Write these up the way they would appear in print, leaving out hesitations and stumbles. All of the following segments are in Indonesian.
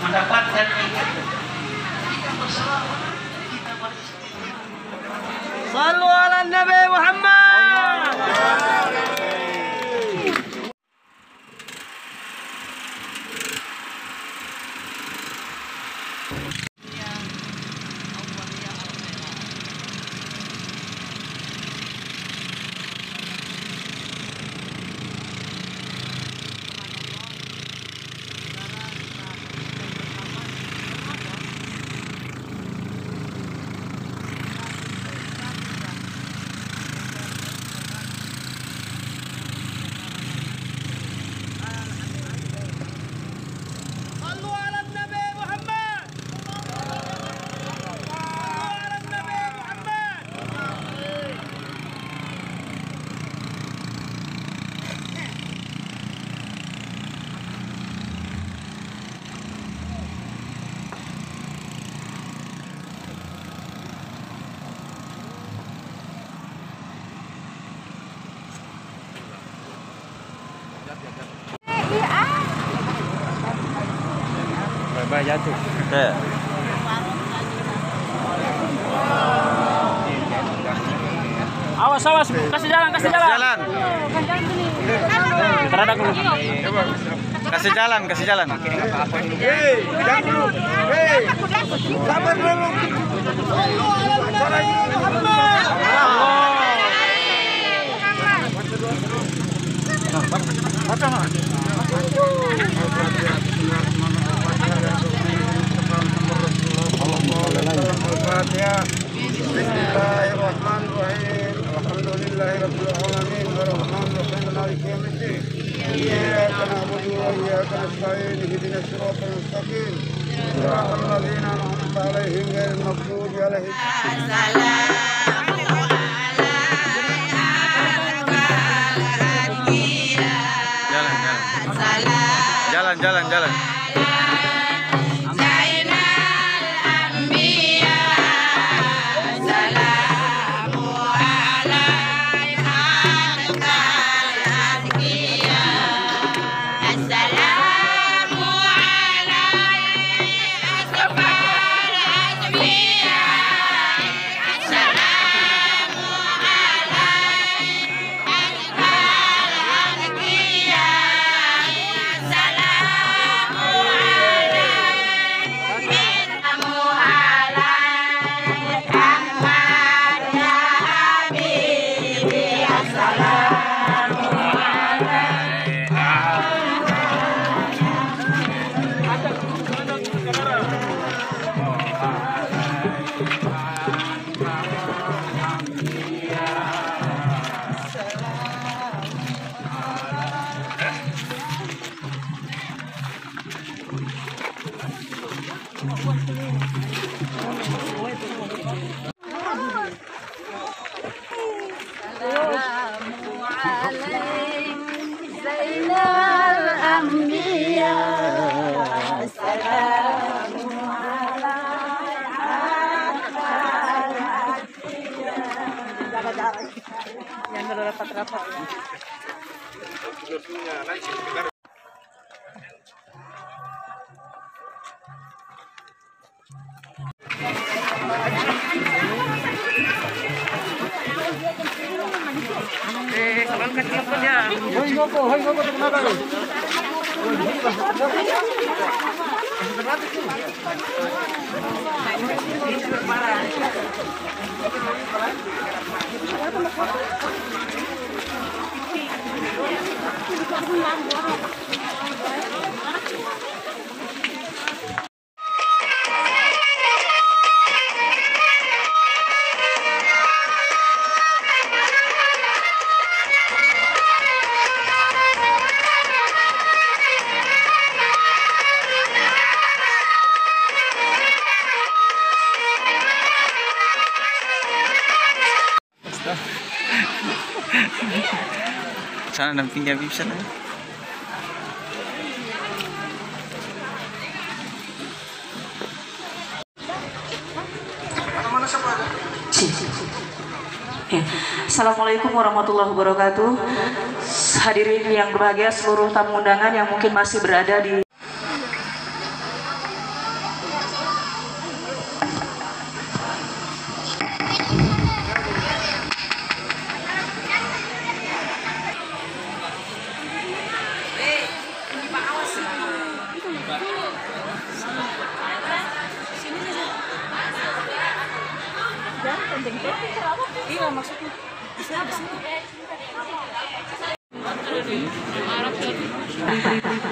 mendapatkan Sallu ala Nabi Muhammad. Bye jatuh. Oke. Awas awas, kasih jalan, kasih jalan. Jalan. Teradak dulu. Kasih jalan, kasih jalan. Hei, jangan dulu. Hei, sabar dulu. Bismillahirrahmanirrahim. Alhamdulillahirabbil alamin. Arrahmanirrahim. Maliki yaumiddin. Iyyaka na'budu wa iyyaka nasta'in. Ihdinas siratal mustaqim. Siratal ladzina an'amta 'alaihim ghairil maghdubi 'alaihim. Jalan. Yang rapat-rapat. Kalau kan telepon ya. Hoi ngoko kenapa? Sana nampingnya bisa kan? Assalamualaikum warahmatullahi wabarakatuh. Hadirin yang berbahagia, seluruh tamu undangan yang mungkin masih berada di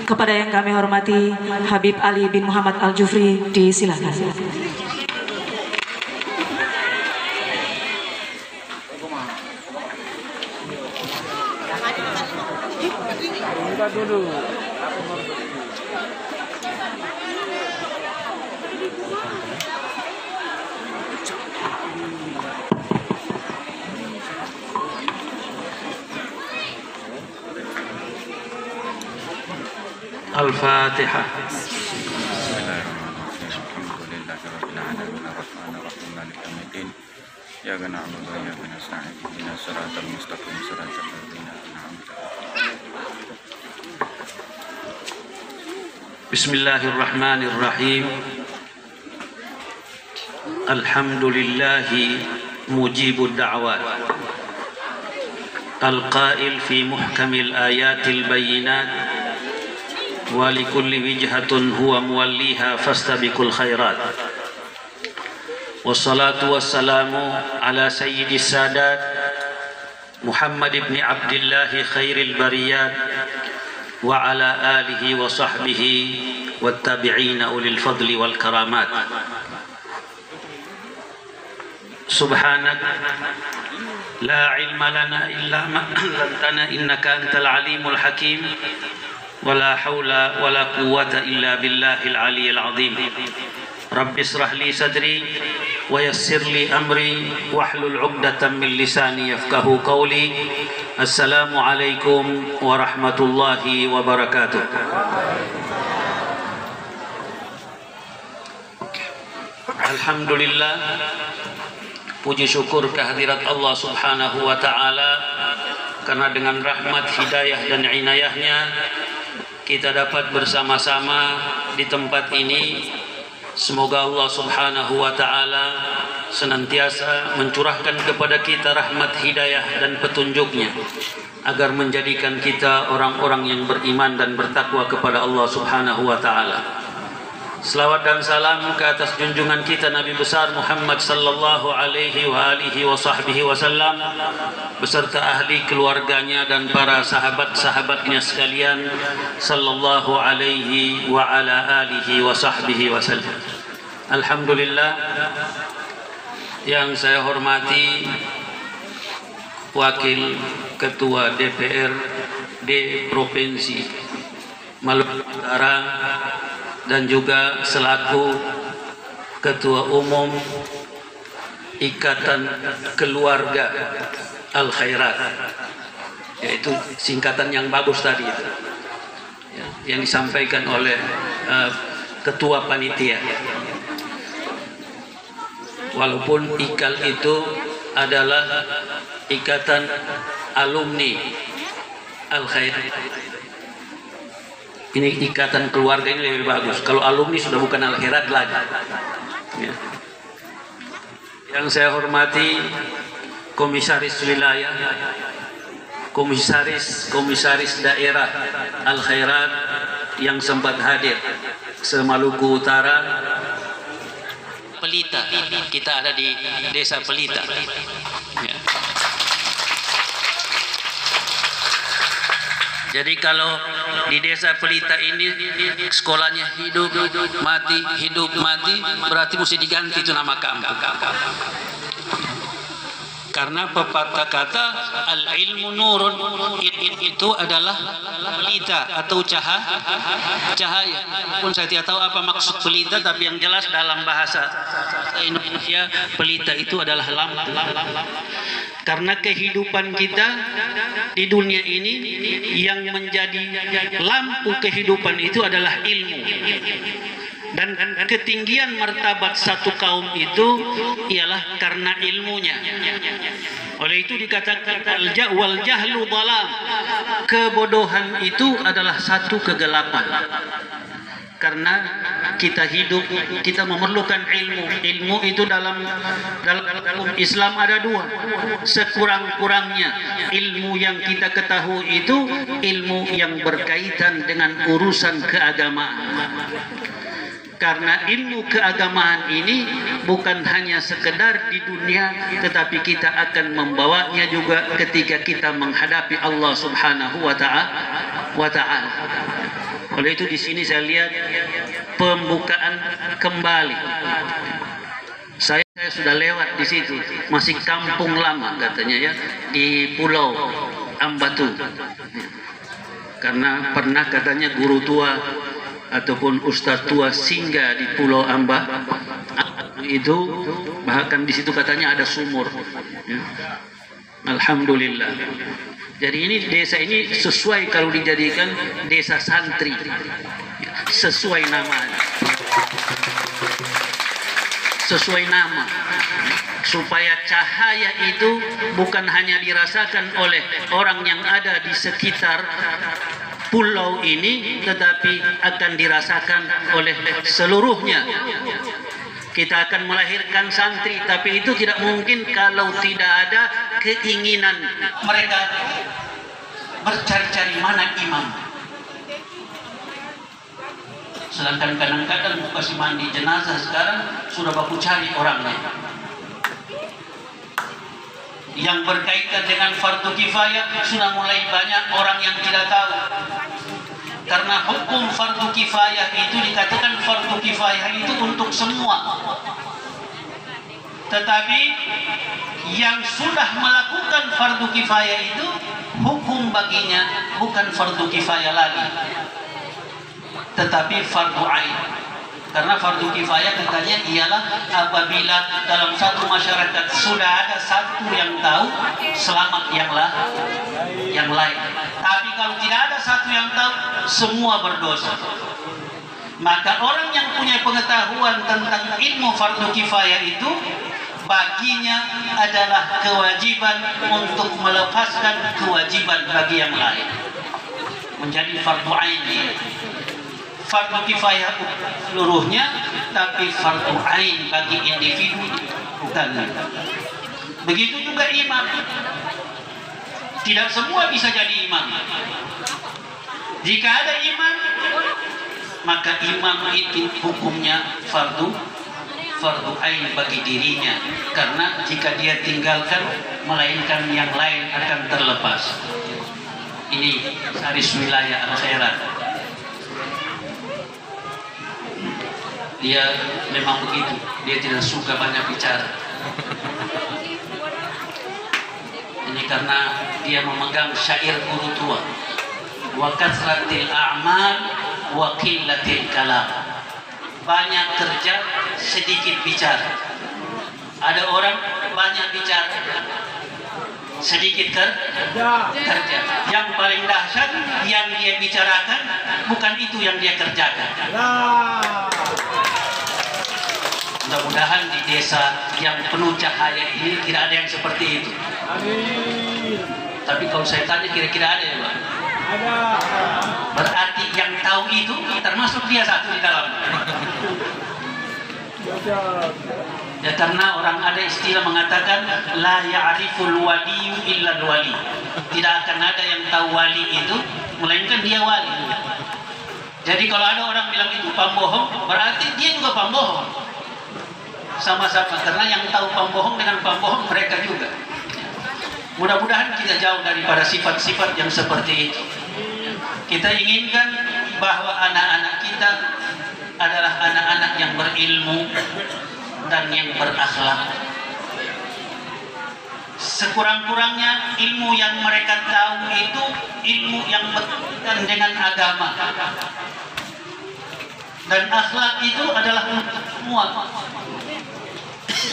Kepada yang kami hormati Habib Ali bin Muhammad Al-Jufri, disilakan. Al-Fatihah. إياك نعبد وإياك نستعين اهدنا الصراط المستقيم صراط الذين أنعمت بسم الله الرحمن الرحيم. الحمد لله مجيب الدعوات القائل في محكم الآيات البينات ولكل وجهة هو موليها فاستبقوا الخيرات. والصلاة والسلام على سيد السادات محمد بن عبد الله خير البريات وعلى آله وصحبه والتابعين أولي الفضل والكرامات. سبحانك لا علم لنا إلا ما علمتنا إنك أنت العليم الحكيم ولا حول ولا قوة إلا بالله العلي العظيم. رب اشرح لي صدري ويسر لي أمري واحلل عقدة من لساني يفقه قولي. السلام عليكم ورحمة الله وبركاته. Alhamdulillah, puji syukur kehadirat Allah Subhanahu wa Ta'ala, karena dengan rahmat, hidayah dan inayahnya kita dapat bersama-sama di tempat ini. Semoga Allah Subhanahu wa Ta'ala senantiasa mencurahkan kepada kita rahmat, hidayah dan petunjuknya, agar menjadikan kita orang-orang yang beriman dan bertakwa kepada Allah Subhanahu wa Ta'ala. Selawat dan salam ke atas junjungan kita Nabi besar Muhammad sallallahu alaihi wa alihi wa sahbihi wasallam, beserta ahli keluarganya dan para sahabat-sahabatnya sekalian, sallallahu alaihi wa ala alihi wa sahbihi wasallam. Alhamdulillah, yang saya hormati Wakil Ketua DPRD Provinsi Maluku Utara dan juga selaku Ketua Umum Ikatan Keluarga Al-Khairat, yaitu singkatan yang bagus tadi itu, yang disampaikan oleh Ketua Panitia. Walaupun IKAL itu adalah Ikatan Alumni Al-Khairat, ini ikatan keluarga ini lebih bagus. Kalau alumni sudah bukan Al-Khairat lagi. Ya. Yang saya hormati Komisaris Wilayah, Komisaris Daerah Al-Khairat yang sempat hadir se-Maluku Utara. Pelita, kita ada di Desa Pelita. Ya. Jadi kalau di Desa Pelita ini sekolahnya hidup mati, berarti mesti diganti itu nama kampung. Karena pepatah kata al-ilmu nurun, itu adalah pelita atau cahaya. Pun saya tidak tahu apa maksud pelita, tapi yang jelas dalam bahasa Indonesia pelita itu adalah lampu. Karena kehidupan kita di dunia ini yang menjadi lampu kehidupan itu adalah ilmu. Dan ketinggian martabat satu kaum itu ialah karena ilmunya. Oleh itu dikatakan wal jahlu dhalam, kebodohan itu adalah satu kegelapan. Karena kita hidup, kita memerlukan ilmu. Ilmu itu dalam Islam ada dua. Sekurang-kurangnya ilmu yang kita ketahui itu ilmu yang berkaitan dengan urusan keagamaan. Karena ilmu keagamaan ini bukan hanya sekedar di dunia, tetapi kita akan membawanya juga ketika kita menghadapi Allah Subhanahu wa Ta'ala. Oleh itu di sini saya lihat pembukaan kembali. Saya sudah lewat di situ, masih kampung lama katanya ya, di Pulau Ambatu. Karena pernah katanya guru tua ataupun ustadz tua singgah di Pulau itu, bahkan di situ katanya ada sumur. Ya. Alhamdulillah. Jadi ini desa ini sesuai kalau dijadikan desa santri, sesuai namanya, sesuai nama, supaya cahaya itu bukan hanya dirasakan oleh orang yang ada di sekitar pulau ini, tetapi akan dirasakan oleh seluruhnya. Kita akan melahirkan santri, tapi itu tidak mungkin kalau tidak ada keinginan mereka bercari-cari mana imam. Sedangkan kadang-kadang kasih mandi jenazah sekarang sudah baku cari orangnya. Yang berkaitan dengan fardu kifayah sudah mulai banyak orang yang tidak tahu. Karena hukum fardu kifayah itu dikatakan fardu kifayah itu untuk semua. Tetapi yang sudah melakukan fardu kifayah itu hukum baginya bukan fardu kifayah lagi, tetapi fardu ain. Karena fardu kifayah katanya ialah apabila dalam satu masyarakat sudah ada satu yang tahu, selamat yang lain. Tapi kalau tidak ada satu yang tahu, semua berdosa. Maka orang yang punya pengetahuan tentang ilmu fardu kifayah itu, baginya adalah kewajiban untuk melepaskan kewajiban bagi yang lain, menjadi fardu ain. Fardu kifayah seluruhnya, tapi fardu ain bagi individu bukan. Begitu juga imam, tidak semua bisa jadi imam. Jika ada imam, maka imam itu hukumnya fardu ain bagi dirinya, karena jika dia tinggalkan, melainkan yang lain akan terlepas. Ini garis wilayah akhirat. Dia memang begitu, dia tidak suka banyak bicara. Ini karena dia memegang syair guru tua, wa kasratil a'mal wa qillatil kalam. Banyak kerja, sedikit bicara. Ada orang banyak bicara, sedikit kerja. Yang paling dahsyat, yang dia bicarakan bukan itu yang dia kerjakan. Mudah-mudahan di desa yang penuh cahaya ini tidak ada yang seperti itu. Amin. Tapi kalau saya tanya, kira-kira ada ya, Pak? Ada. Berarti yang tahu itu termasuk dia satu di dalam. Ya, karena orang ada istilah mengatakan la ya'riful waliyu illa wali. Tidak akan ada yang tahu wali itu melainkan dia wali. Jadi kalau ada orang bilang itu pembohong, berarti dia juga pembohong. Sama-sama, karena yang tahu pembohong dengan pembohong mereka juga. Mudah-mudahan kita jauh daripada sifat-sifat yang seperti itu. Kita inginkan bahwa anak-anak kita adalah anak-anak yang berilmu dan yang berakhlak. Sekurang-kurangnya ilmu yang mereka tahu itu ilmu yang berkaitan dengan agama. Dan akhlak itu adalah semua.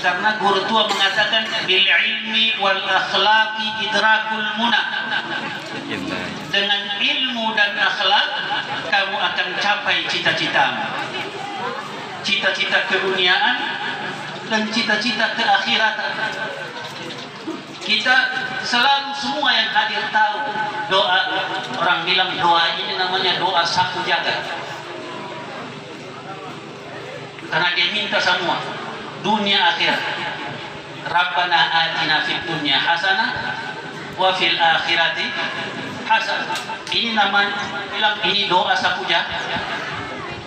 Karena guru tua mengatakan bil ilmi wal akhlaqi idrakul muna. Dengan ilmu dan akhlak kamu akan capai cita-citamu. Cita-cita keduniaan dan cita-cita keakhiratan. Kita selalu semua yang hadir tahu doa, orang bilang doa ini namanya doa sapu jagat. Karena dia minta semua dunia akhirat. Rabbana atina fid dunya hasanah wa fil akhirati hasanah. Ini namanya bilang ini doa sapu jagat.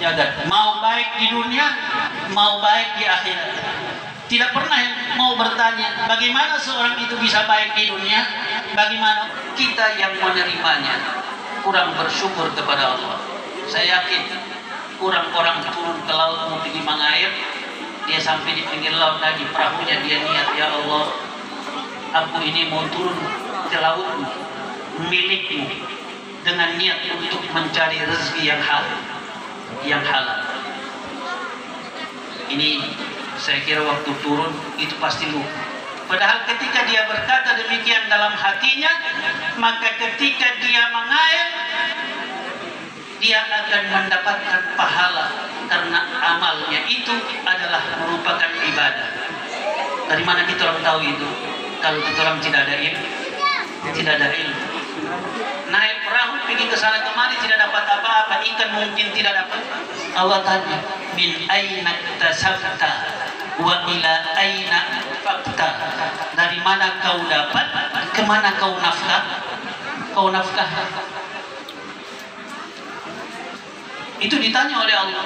jagat. Mau baik di dunia, mau baik di akhirat. Tidak pernah mau bertanya bagaimana seorang itu bisa baik di dunia, bagaimana kita yang menerimanya kurang bersyukur kepada Allah. Saya yakin kurang orang turun ke laut mau pergi mengair, dia sampai di pinggir laut tadi perahunya dia niat, ya Allah, aku ini mau turun ke laut milikmu dengan niat untuk mencari rezeki yang halal. Ini saya kira waktu turun itu pasti lupa. Padahal ketika dia berkata demikian dalam hatinya, maka ketika dia mengair, dia akan mendapatkan pahala karena amalnya itu adalah merupakan ibadah. Dari mana kita orang tahu itu? Kalau kita orang tidak ada ilmu. Naik perahu pergi ke sana kemari tidak dapat apa-apa, ikan mungkin tidak dapat. Allah tanya, min aina tasabta wa ila aina fakta. Dari mana kau dapat, kemana kau nafkah? Itu ditanya oleh Allah.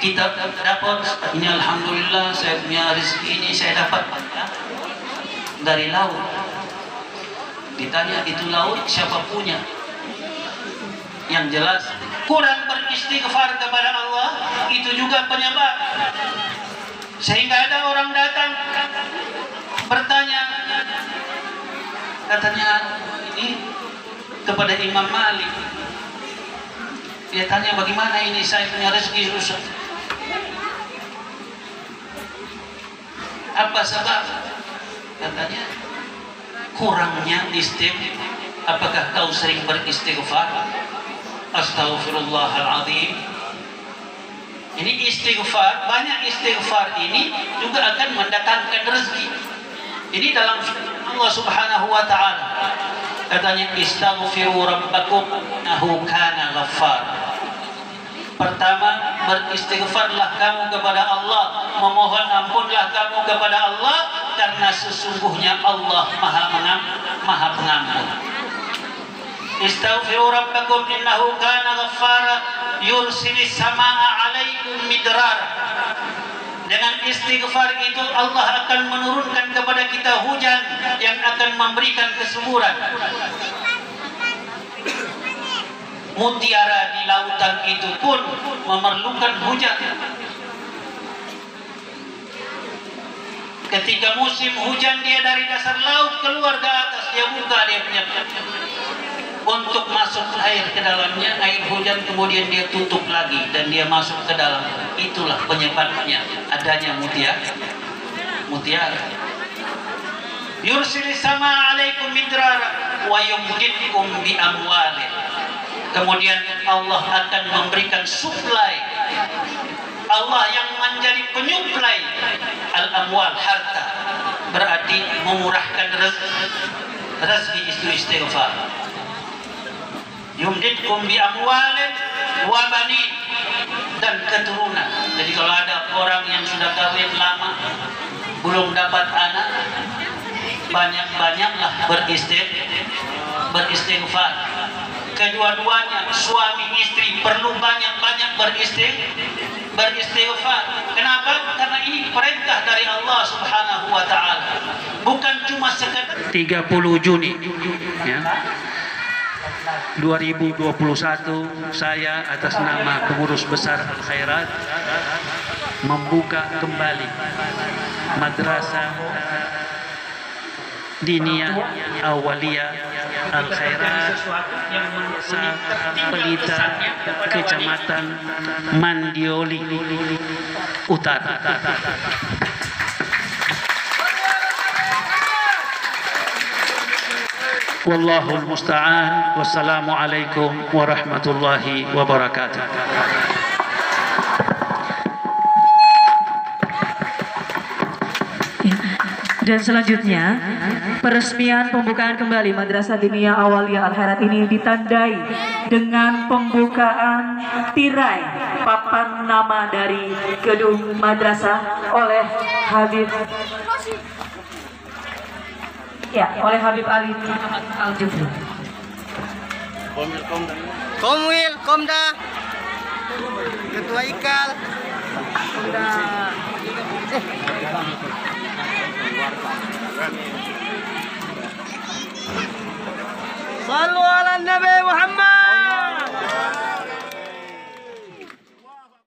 Kita dapat, ini alhamdulillah saya punya rezeki ini saya dapat dari laut. Ditanya itu laut siapa punya? Yang jelas kurang beristighfar kepada Allah itu juga penyebab. Sehingga ada orang datang bertanya, katanya ini kepada Imam Malik. Dia tanya bagaimana ini saya punya rezeki susah. Apa sebab? Katanya kurangnya istighfar. Apakah kau sering beristighfar? Astaghfirullahaladzim. Ini istighfar, banyak istighfar ini juga akan mendatangkan rezeki. Ini dalam Allah Subhanahu wa taala. Katanya istaghfiru rabbakum innahu kana ghaffar. Pertama, beristighfarlah kamu kepada Allah, memohon ampunlah kamu kepada Allah karena sesungguhnya Allah Maha Pengampun. Istaghfiru rabbakum innahu kana ghaffara yursilis samaa'a 'alaikum midrara. Dengan istighfar itu Allah akan menurunkan kepada kita hujan yang akan memberikan kesuburan. Mutiara di lautan itu pun memerlukan hujan. Ketika musim hujan dia dari dasar laut keluar ke atas, dia buka dia punya untuk masuk air ke dalamnya, air hujan kemudian dia tutup lagi dan dia masuk ke dalam. Itulah penyebabnya adanya mutiara. Yursilis sama alaikum midrara wa yumdidkum bi amwalin. Kemudian Allah akan memberikan suplai. Allah yang menjadi penyuplai al-amwal, harta, berarti memurahkan rezeki istighfar. Yumdidkum bi amwalin wa banin, dan keturunan. Jadi kalau ada orang yang sudah kawin lama belum dapat anak, banyak-banyaklah beristighfar. Kedua-duanya suami istri perlu banyak-banyak beristighfar. Kenapa? Karena ini perintah dari Allah Subhanahu wa taala. Bukan cuma sekedar 30 Juni ya. 2021 saya atas nama pengurus besar Al Khairat membuka kembali Madrasah Diniyah Awaliyah Al Khairat Desa Pelita, Kecamatan Mandioli Utara. Wallahul musta'an. Wassalamualaikum warahmatullahi wabarakatuh. Dan selanjutnya, peresmian pembukaan kembali Madrasah Diniyah Awaliyah Al Khairat ini ditandai dengan pembukaan tirai papan nama dari gedung madrasah oleh Habib Ali Muhammad Al-Jufri. Komwil, Komda. Ketua Ikal.